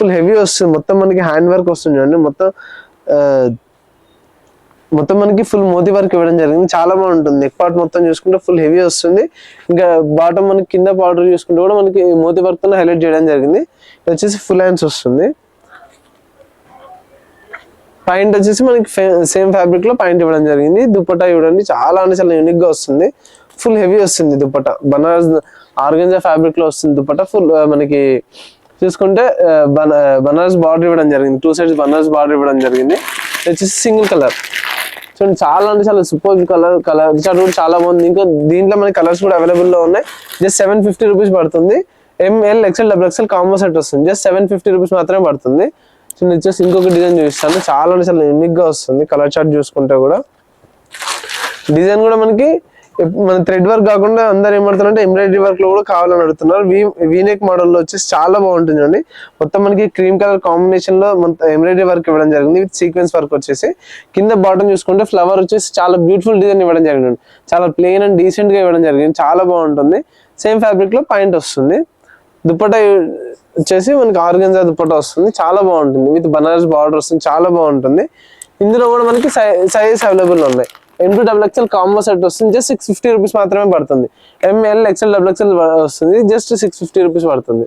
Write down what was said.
Full heavy వస్తుంది, మొత్తం మనకి హ్యాండ్ వర్క్ వస్తుంది చూడండి, మొత్తం మనకి ఫుల్ మోతీ వర్క్ ఇవ్వడం జరిగింది, చాలా బాగుంటుంది. నెక్ పార్ట్ మొత్తం చూసుకుంటే ఫుల్ హెవీ వస్తుంది. ఇంకా బాటమ్ మనకి కింద బార్డర్ చూసుకుంటే కూడా మనకి మోతీ వర్క్ తో హైలైట్ చేయడం జరిగింది. ఇది వచ్చేసి ఫుల్ హ్యాండ్స్ వస్తుంది. పాయింట్ వచ్చేసి మనకి సేమ్ ఫ్యాబ్రిక్ లో పాయింట్ ఇవ్వడం జరిగింది. దుపట్టా చూడండి చాలా అంటే చాలా యూనిక్ గా వస్తుంది, ఫుల్ హెవీ వస్తుంది దుపట్టా. బనారస్ ఆర్గంజా ఫ్యాబ్రిక్ లో వస్తుంది దుపట్టా. ఫుల్ మనకి చూసుకుంటే బనారస్ బార్డర్ ఇవ్వడం జరిగింది, 2 సైడ్స్ బనారస్ బార్డర్ ఇవ్వడం జరిగింది. వచ్చేసి సింగిల్ కలర్ చూడండి, చాలా అంటే చాలా సూపర్ కలర్ చార్ట్ కూడా చాలా బాగుంది. ఇంకా దీంట్లో మనకి కలర్స్ కూడా అవైలబుల్ లో ఉన్నాయి. జస్ట్ 750 రూపీస్ పడుతుంది. ML XL XXL combo set వస్తుంది, జస్ట్ 750 రూపీస్ మాత్రమే పడుతుంది. వచ్చేసి ఇంకొక డిజైన్ చూపిస్తాను, చాలా అంటే చాలా యూనిక్ గా వస్తుంది. కలర్ చార్ట్ చూసుకుంటే కూడా డిజైన్ కూడా మనకి మన థ్రెడ్ వర్క్ కాకుండా అందరు ఏమడుతున్నారంటే ఎంబ్రాయిడరీ వర్క్ లో కూడా కావాలని అడుగుతున్నారు. వీనెక్ మోడల్ లో వచ్చేసి చాలా బాగుంటుంది అండి. మొత్తం మనకి క్రీమ్ కలర్ కాంబినేషన్ లో ఎంబ్రాయిడరీ వర్క్ ఇవ్వడం జరిగింది విత్ సీక్వెన్స్ వర్క్ వచ్చేసి. కింద బాటమ్ చూసుకుంటే ఫ్లవర్ వచ్చేసి చాలా బ్యూటిఫుల్ డిజైన్ ఇవ్వడం జరిగింది, చాలా ప్లెయిన్ అండ్ డీసెంట్ గా ఇవ్వడం జరిగింది, చాలా బాగుంటుంది. సేమ్ ఫ్యాబ్రిక్ లో పాయింట్ వస్తుంది. దుపట్టా వచ్చేసి మనకి ఆర్గంజా దుపట్టా వస్తుంది, చాలా బాగుంటుంది విత్ బనారస్ బార్డర్ వస్తుంది, చాలా బాగుంటుంది. ఇందులో కూడా మనకి సైజ్ అవైలబుల్ ఉన్నాయి. M2XXL కాంబో సెట్ వస్తుంది, జస్ట్ 650 రూపీస్ మాత్రమే పడుతుంది. ML XL XXL వస్తుంది, జస్ట్ 650 రూపీస్ పడుతుంది.